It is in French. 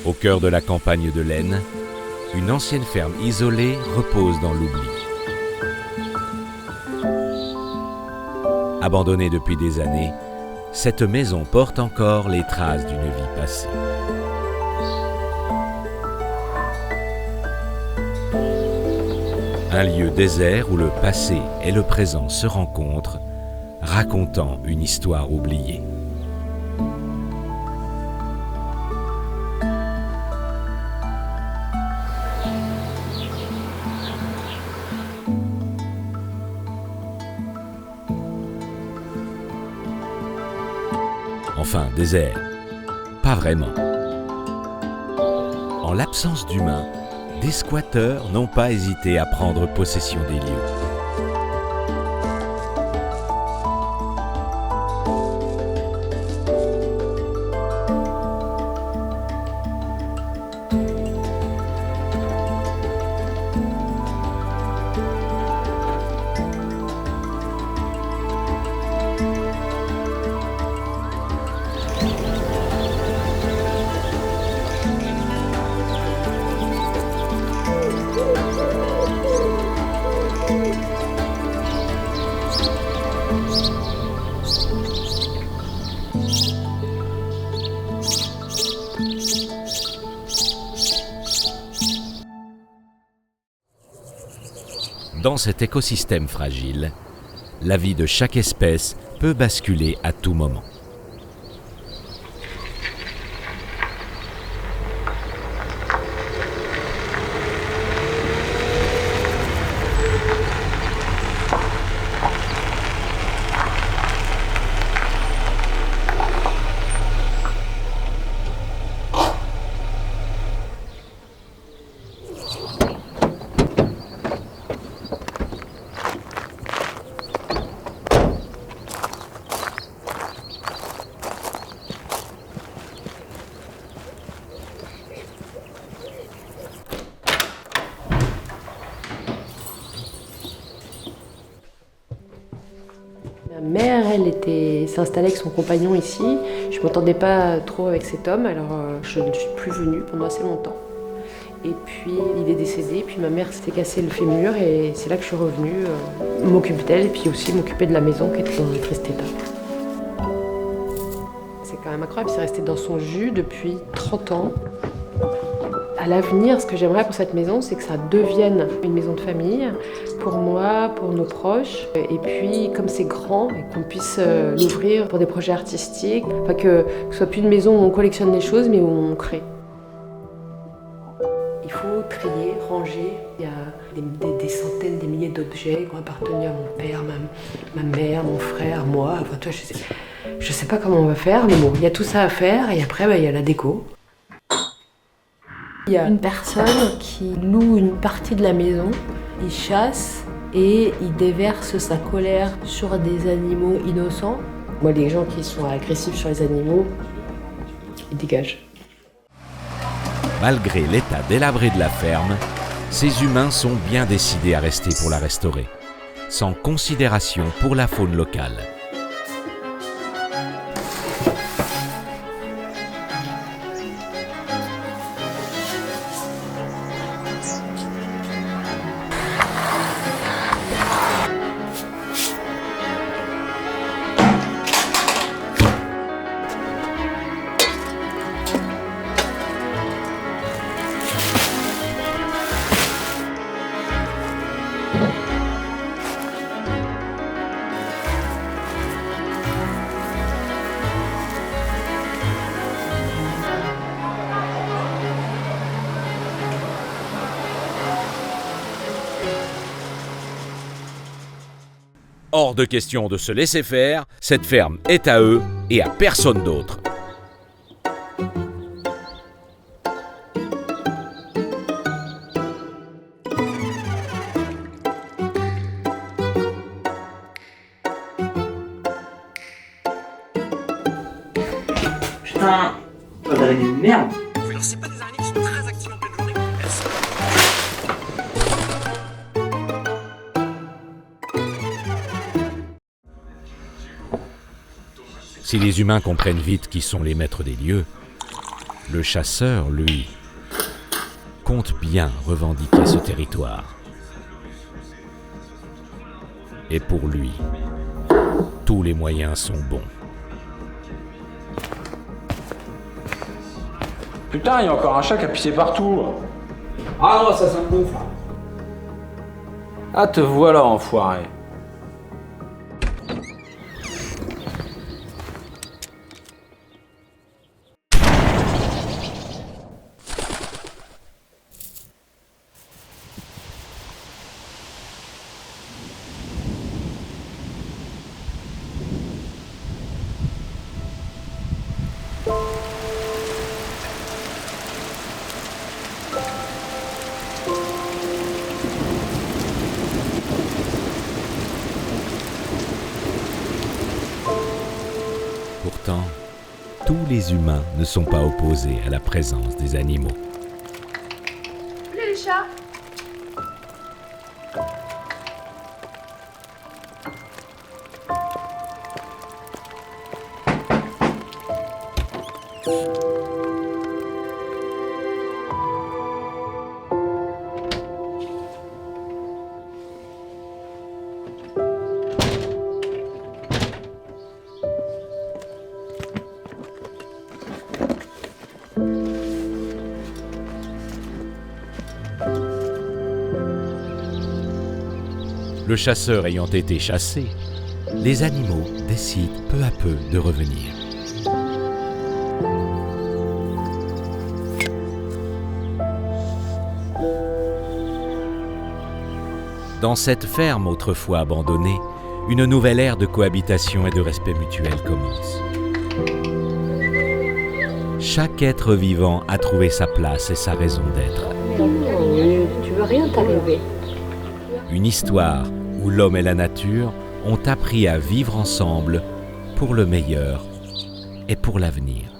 Au cœur de la campagne de l'Aisne, une ancienne ferme isolée repose dans l'oubli. Abandonnée depuis des années, cette maison porte encore les traces d'une vie passée. Un lieu désert où le passé et le présent se rencontrent, racontant une histoire oubliée. Enfin, désert, pas vraiment. En l'absence d'humains, des squatteurs n'ont pas hésité à prendre possession des lieux. Dans cet écosystème fragile, la vie de chaque espèce peut basculer à tout moment. Ma mère, elle s'installait avec son compagnon ici. Je ne m'entendais pas trop avec cet homme, alors je ne suis plus venue pendant assez longtemps. Et puis il est décédé, puis ma mère s'était cassé le fémur et c'est là que je suis revenue m'occuper d'elle et puis aussi m'occuper de la maison qui était dans un triste état. C'est quand même incroyable, c'est resté dans son jus depuis 30 ans. À l'avenir, ce que j'aimerais pour cette maison, c'est que ça devienne une maison de famille, pour moi, pour nos proches. Et puis, comme c'est grand, et qu'on puisse l'ouvrir pour des projets artistiques. Enfin, que ce soit plus une maison où on collectionne les choses, mais où on crée. Il faut trier, ranger. Il y a des centaines, des milliers d'objets qui ont appartenu à mon père, ma mère, mon frère, moi. Enfin, toi, je sais pas comment on va faire, mais bon, il y a tout ça à faire. Et après, il y a la déco. Il y a une personne qui loue une partie de la maison, il chasse et il déverse sa colère sur des animaux innocents. Moi, les gens qui sont agressifs sur les animaux, ils dégagent. Malgré l'état délabré de la ferme, ces humains sont bien décidés à rester pour la restaurer, sans considération pour la faune locale. Hors de question de se laisser faire, cette ferme est à eux et à personne d'autre. Putain, pas d'araignée de merde. Alors c'est pas des araignées qui sont très actives en pleine journée. Si les humains comprennent vite qui sont les maîtres des lieux, Le chasseur, lui, compte bien revendiquer ce territoire. Et pour lui, tous les moyens sont bons. Putain, il y a encore un chat qui a pissé partout. Ah non, ça me gonfle. Ah, te voilà, enfoiré. Pourtant, tous les humains ne sont pas opposés à la présence des animaux. Les chats. Le chasseur ayant été chassé, les animaux décident peu à peu de revenir. Dans cette ferme autrefois abandonnée, une nouvelle ère de cohabitation et de respect mutuel commence. Chaque être vivant a trouvé sa place et sa raison d'être. Tu veux rien t'arriver. Une histoire où l'homme et la nature ont appris à vivre ensemble pour le meilleur et pour l'avenir.